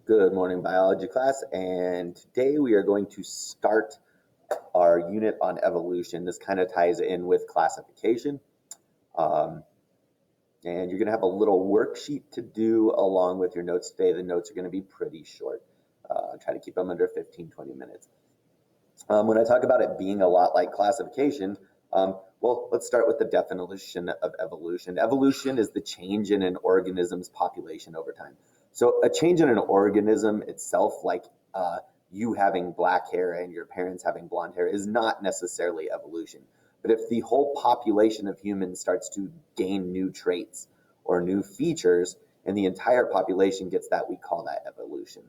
Good morning, biology class, and today we are going to start our unit on evolution. This kind of ties in with classification, and you're going to have a little worksheet to do along with your notes today. The notes are going to be pretty short. Try to keep them under 15-20 minutes. When I talk about it being a lot like classification, well, let's start with the definition of evolution. Evolution is the change in an organism's population over time. So a change in an organism itself, like you having black hair and your parents having blonde hair, is not necessarily evolution. But if the whole population of humans starts to gain new traits or new features, and the entire population gets that, we call that evolution.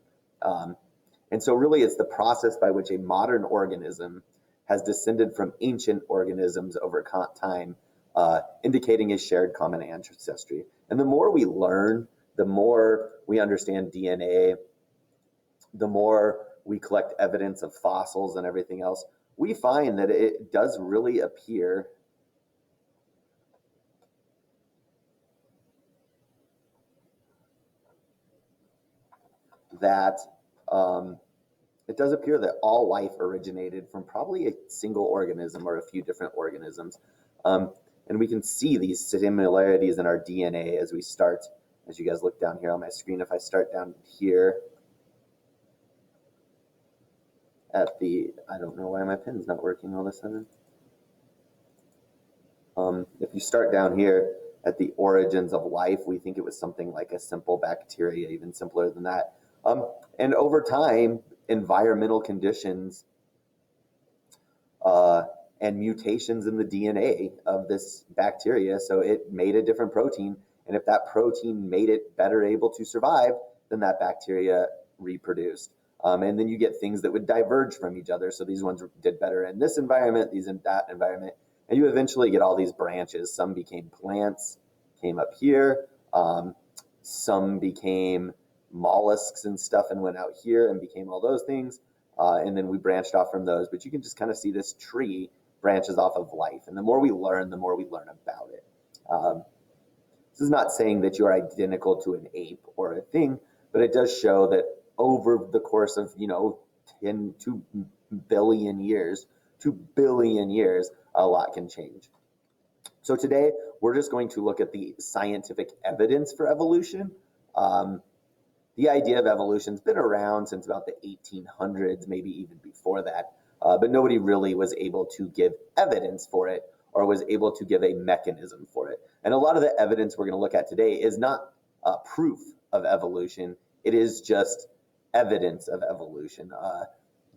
And so really it's the process by which a modern organism has descended from ancient organisms over time, indicating a shared common ancestry. And the more we learn, the more we understand DNA, the more we collect evidence of fossils and everything else, we find that it does really appear that all life originated from probably a single organism or a few different organisms. And we can see these similarities in our DNA as we start, as you guys look down here on my screen. If I start down here at the, I don't know why my pen's not working all of a sudden. If you start down here at the origins of life, we think it was something like a simple bacteria, even simpler than that. And over time, environmental conditions and mutations in the DNA of this bacteria, so it made a different protein, and if that protein made it better able to survive, then that bacteria reproduced. And then you get things that would diverge from each other, so these ones did better in this environment, these in that environment, and you eventually get all these branches. Some became plants, came up here, some became mollusks and stuff and went out here and became all those things, and then we branched off from those. But you can just kind of see this tree branches off of life, and the more we learn about it. This is not saying that you're identical to an ape or a thing, but it does show that over the course of 2 billion years, a lot can change. So today we're just going to look at the scientific evidence for evolution. The idea of evolution has been around since about the 1800s, maybe even before that, but nobody really was able to give evidence for it or was able to give a mechanism for it. And a lot of the evidence we're going to look at today is not proof of evolution, it is just evidence of evolution.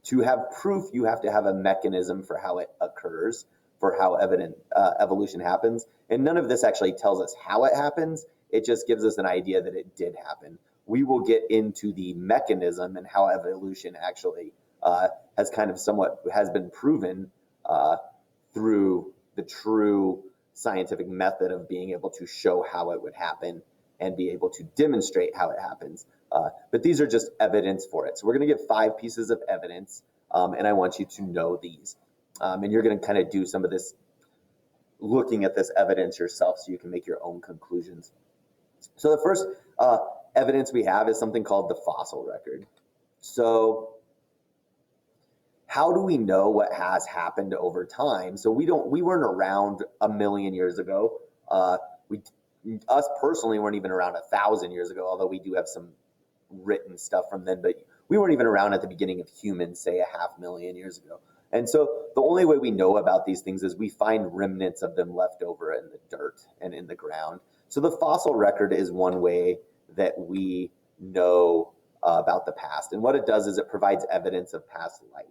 To have proof, you have to have a mechanism for how it occurs, for how evolution happens. And none of this actually tells us how it happens, it just gives us an idea that it did happen. We will get into the mechanism and how evolution actually has been proven through the true scientific method of being able to show how it would happen and be able to demonstrate how it happens. But these are just evidence for it. So we're going to give 5 pieces of evidence, and I want you to know these. And you're going to kind of do some of this looking at this evidence yourself so you can make your own conclusions. So the first evidence we have is something called the fossil record. So how do we know what has happened over time? So we weren't around 1 million years ago. Us personally weren't even around 1,000 years ago, although we do have some written stuff from then, but we weren't even around at the beginning of humans, say 500,000 years ago. And so the only way we know about these things is we find remnants of them left over in the dirt and in the ground. So the fossil record is one way that we know about the past. And what it does is it provides evidence of past life.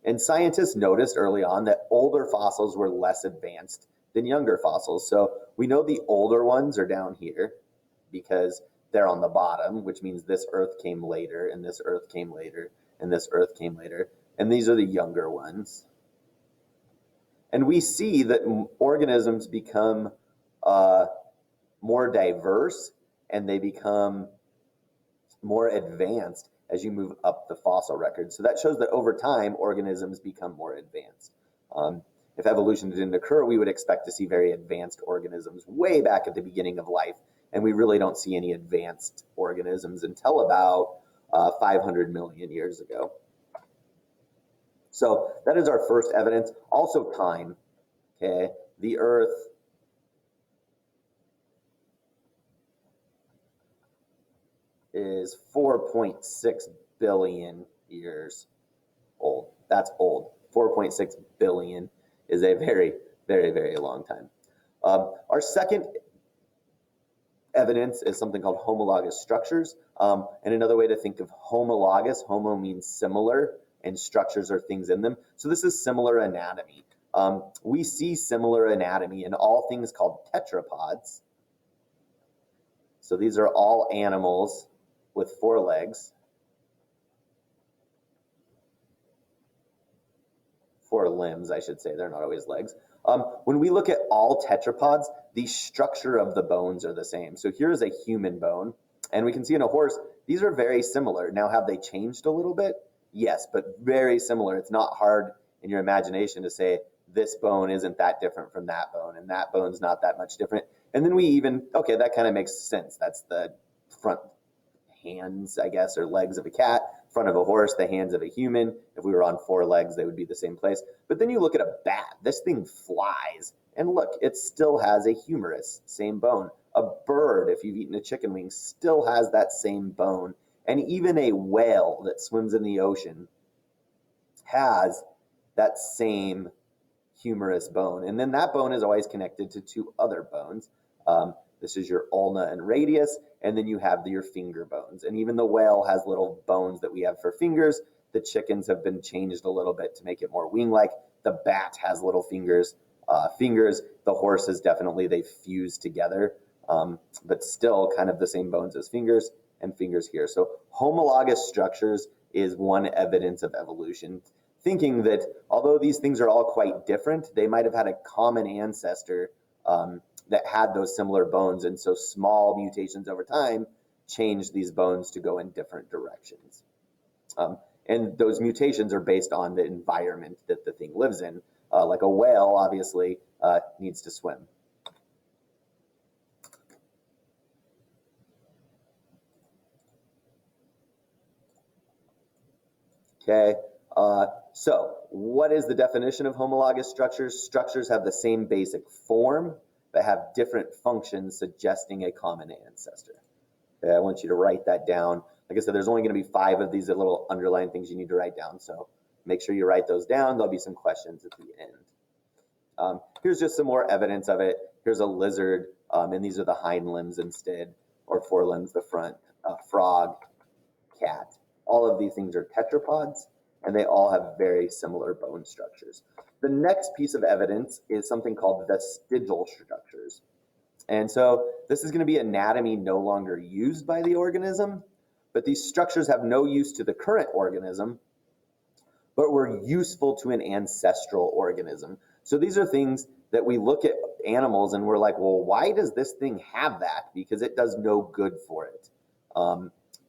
And scientists noticed early on that older fossils were less advanced than younger fossils. So we know the older ones are down here because they're on the bottom, which means this Earth came later, and this Earth came later, and this Earth came later. And these are the younger ones. And we see that organisms become more diverse and they become more advanced as you move up the fossil record. So that shows that over time, organisms become more advanced. If evolution didn't occur, we would expect to see very advanced organisms way back at the beginning of life and we really don't see any advanced organisms until about 500 million years ago. So that is our first evidence. Also time, okay? The Earth is 4.6 billion years old. That's old. 4.6 billion is a very, very, very long time. Our second evidence is something called homologous structures. And another way to think of homologous, homo means similar, and structures are things in them. So this is similar anatomy. We see similar anatomy in all things called tetrapods. So these are all animals with 4 legs. 4 limbs, I should say. They're not always legs. When we look at all tetrapods, the structure of the bones are the same. So here is a human bone, and we can see in a horse, these are very similar. Now, have they changed a little bit? Yes, but very similar. It's not hard in your imagination to say this bone isn't that different from that bone, and that bone's not that much different. And then we even, okay, that kind of makes sense. That's the front hands, I guess, or legs of a cat, front of a horse, the hands of a human. If we were on 4 legs, they would be the same place. But then you look at a bat, this thing flies, and look, it still has a humerus, same bone. A bird, if you've eaten a chicken wing, still has that same bone. And even a whale that swims in the ocean has that same humerus bone. And then that bone is always connected to 2 other bones. This is your ulna and radius, and then you have your finger bones. And even the whale has little bones that we have for fingers. The chickens have been changed a little bit to make it more wing-like. The bat has little fingers. The horse is definitely, they fuse together, but still kind of the same bones as fingers, and fingers here. So homologous structures is one evidence of evolution, thinking that although these things are all quite different, they might have had a common ancestor that had those similar bones, and so small mutations over time changed these bones to go in different directions. And those mutations are based on the environment that the thing lives in. Like a whale, obviously, needs to swim. Okay, so what is the definition of homologous structures? Structures have the same basic form, but have different functions suggesting a common ancestor. Okay, I want you to write that down. Like I said, there's only going to be 5 of these little underlined things you need to write down, so make sure you write those down. There'll be some questions at the end. Here's just some more evidence of it. Here's a lizard, and these are the hind limbs instead, or forelimbs, the front, frog, cat. All of these things are tetrapods, and they all have very similar bone structures. The next piece of evidence is something called vestigial structures. And so this is going to be anatomy no longer used by the organism, but these structures have no use to the current organism, but were useful to an ancestral organism. So these are things that we look at animals and we're like, well, why does this thing have that? Because it does no good for it.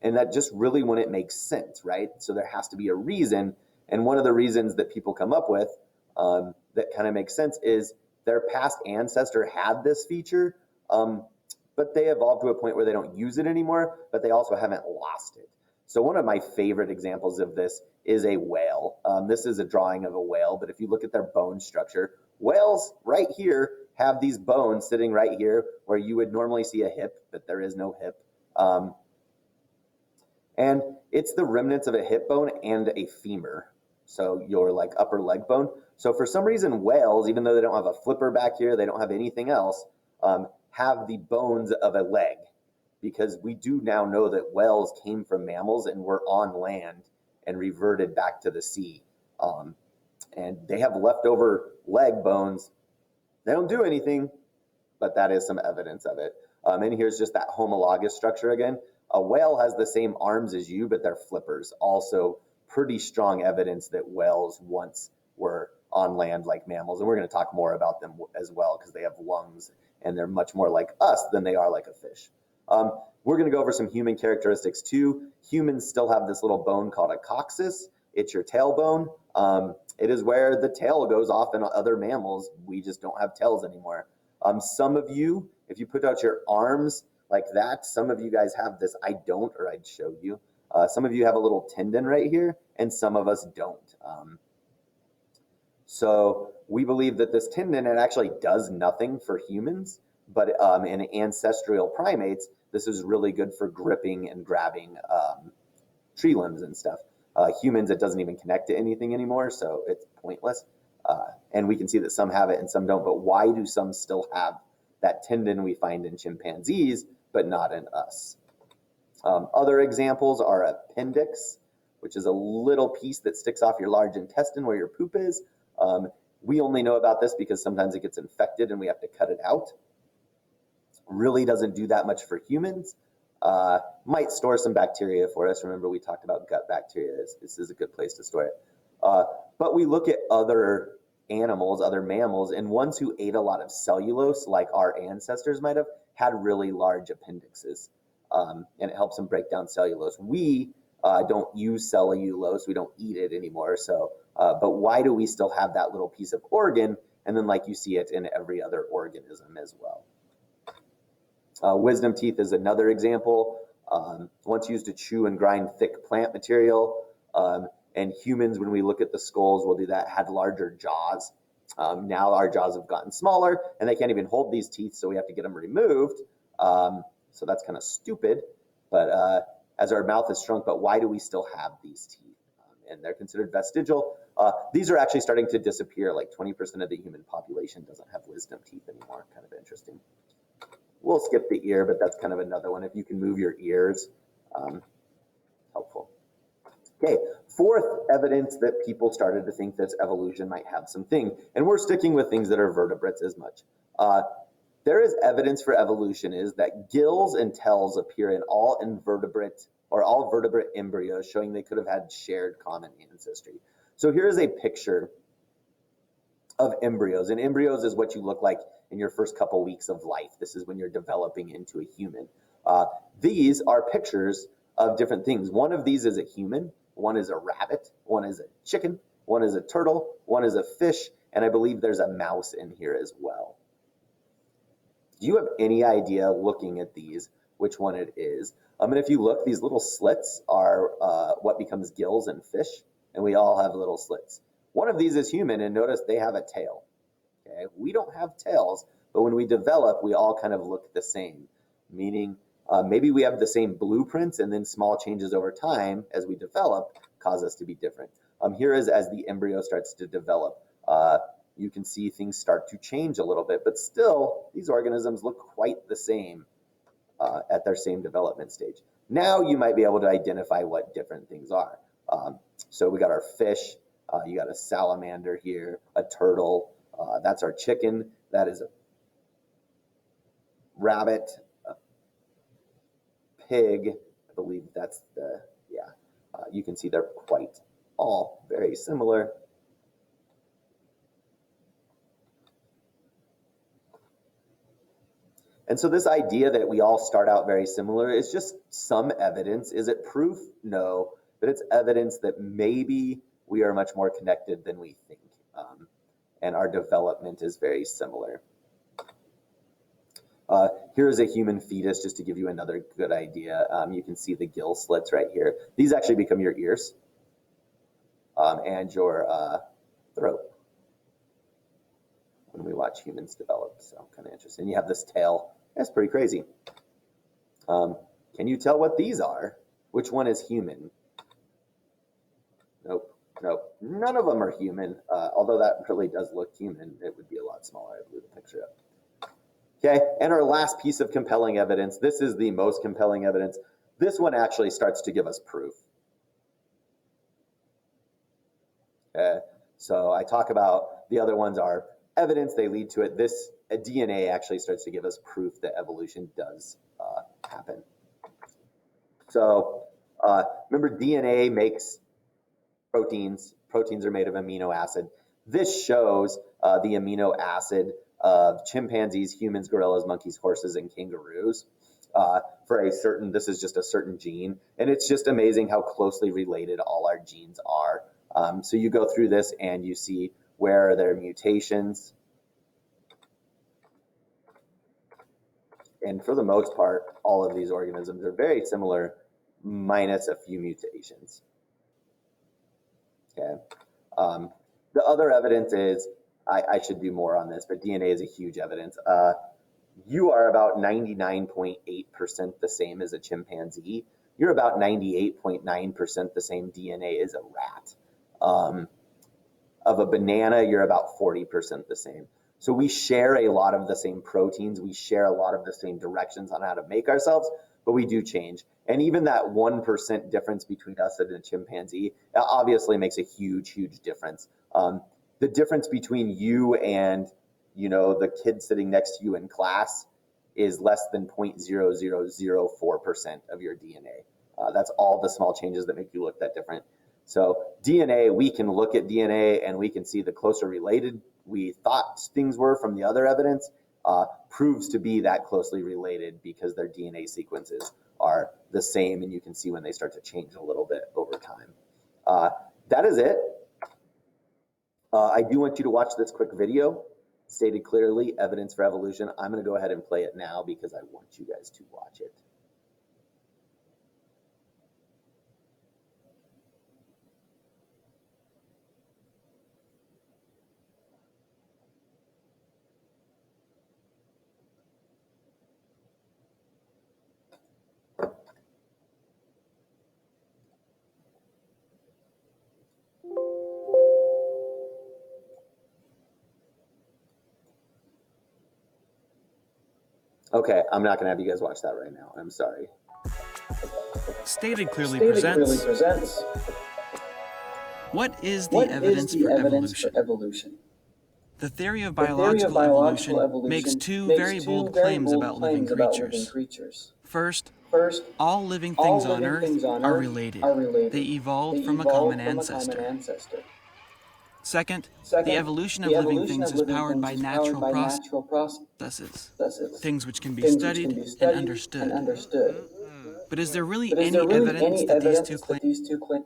And that just really wouldn't make sense, right? So there has to be a reason. And one of the reasons that people come up with that kind of makes sense is their past ancestor had this feature, but they evolved to a point where they don't use it anymore, but they also haven't lost it. So one of my favorite examples of this is a whale. This is a drawing of a whale, but if you look at their bone structure, whales right here have these bones sitting right here where you would normally see a hip, but there is no hip. And it's the remnants of a hip bone and a femur. So your like upper leg bone. So for some reason, whales, even though they don't have a flipper back here, they don't have anything else, have the bones of a leg, because we do now know that whales came from mammals and were on land and reverted back to the sea. And they have leftover leg bones. They don't do anything, but that is some evidence of it. And here's just that homologous structure again. A whale has the same arms as you, but they're flippers. Also pretty strong evidence that whales once were on land like mammals. And we're going to talk more about them as well because they have lungs and they're much more like us than they are like a fish. We're going to go over some human characteristics too. Humans still have this little bone called a coccyx. It's your tailbone. It is where the tail goes off in other mammals. We just don't have tails anymore. Some of you, if you put out your arms, like that. Some of you guys have this. I don't, or I'd show you. Some of you have a little tendon right here, and some of us don't. So we believe that this tendon, it actually does nothing for humans, but in ancestral primates, this is really good for gripping and grabbing tree limbs and stuff. Humans, it doesn't even connect to anything anymore, so it's pointless. And we can see that some have it and some don't, but why do some still have that tendon we find in chimpanzees, but not in us? Other examples are appendix, which is a little piece that sticks off your large intestine where your poop is. We only know about this because sometimes it gets infected and we have to cut it out. Really doesn't do that much for humans. Might store some bacteria for us. Remember, we talked about gut bacteria. This is a good place to store it. But we look at other animals, other mammals, and ones who ate a lot of cellulose, like our ancestors might have, had really large appendixes. And it helps them break down cellulose. We don't use cellulose. We don't eat it anymore. So, but why do we still have that little piece of organ? And then like you see it in every other organism as well. Wisdom teeth is another example. Once used to chew and grind thick plant material. And humans, when we look at the skulls, we'll do that, had larger jaws. Now our jaws have gotten smaller and they can't even hold these teeth, so we have to get them removed. So that's kind of stupid, but as our mouth has shrunk, but why do we still have these teeth? And they're considered vestigial. These are actually starting to disappear. Like 20% of the human population doesn't have wisdom teeth anymore. Kind of interesting. We'll skip the ear, but that's kind of another one. If you can move your ears, helpful. Okay, fourth evidence that people started to think that evolution might have something, and we're sticking with things that are vertebrates as much. There is evidence for evolution is that gills and tails appear in all invertebrate or all vertebrate embryos, showing they could have had shared common ancestry. So here is a picture of embryos, and embryos is what you look like in your first couple weeks of life. This is when you're developing into a human. These are pictures of different things. One of these is a human, one is a rabbit, one is a chicken, one is a turtle, one is a fish, and I believe there's a mouse in here as well. Do you have any idea, looking at these, which one it is? And if you look, these little slits are what becomes gills in fish, and we all have little slits. One of these is human, and notice they have a tail. Okay, we don't have tails, but when we develop, we all kind of look the same, meaning maybe we have the same blueprints, and then small changes over time as we develop cause us to be different. Here is as the embryo starts to develop. You can see things start to change a little bit, but still, these organisms look quite the same at their same development stage. Now you might be able to identify what different things are. So we got our fish, you got a salamander here, a turtle, that's our chicken, that is a rabbit, a pig, I believe that's the, yeah. You can see they're quite all very similar. And so this idea that we all start out very similar is just some evidence. Is it proof? No, but it's evidence that maybe we are much more connected than we think. And our development is very similar. Here's a human fetus, just to give you another good idea. You can see the gill slits right here. These actually become your ears and your throat when we watch humans develop, so kind of interesting. You have this tail. That's pretty crazy. Can you tell what these are? Which one is human? Nope. Nope. None of them are human, although that really does look human. It would be a lot smaller. I blew the picture up. Okay, and our last piece of compelling evidence, this is the most compelling evidence. This one actually starts to give us proof. Okay, so I talk about the other ones are evidence, they lead to it. This DNA actually starts to give us proof that evolution does happen. So remember, DNA makes proteins. Proteins are made of amino acid. This shows the amino acid of chimpanzees, humans, gorillas, monkeys, horses, and kangaroos for a certain, this is just a certain gene. And it's just amazing how closely related all our genes are. So you go through this and you see where there are mutations. And for the most part, all of these organisms are very similar, minus a few mutations. Okay. The other evidence is, I should do more on this, but DNA is a huge evidence. You are about 99.8% the same as a chimpanzee. You're about 98.9% the same DNA as a rat. Of a banana, you're about 40% the same. So we share a lot of the same proteins. We share a lot of the same directions on how to make ourselves, but we do change. And even that 1% difference between us and a chimpanzee obviously makes a huge, huge difference. The difference between you and, the kid sitting next to you in class is less than 0.0004% of your DNA. That's all the small changes that make you look that different. So DNA, we can look at DNA and we can see the closer related we thought things were from the other evidence proves to be that closely related because their DNA sequences are the same, and you can see when they start to change a little bit over time. That is it. I do want you to watch this quick video, stated clearly, evidence for evolution. I'm going to go ahead and play it now because I want you guys to watch it. Okay, I'm not going to have you guys watch that right now. I'm sorry. Stated Clearly presents What is the evidence for evolution? The theory of biological evolution makes two very bold claims about living creatures. First, all living things on Earth are related. They evolved from a common ancestor. Second, the evolution of living things is powered by natural processes, things which can be studied and understood. But is there really any evidence that these two claims?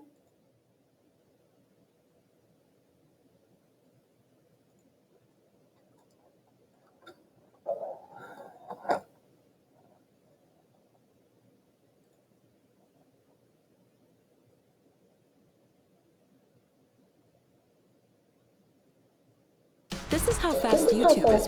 This is how fast YouTube is.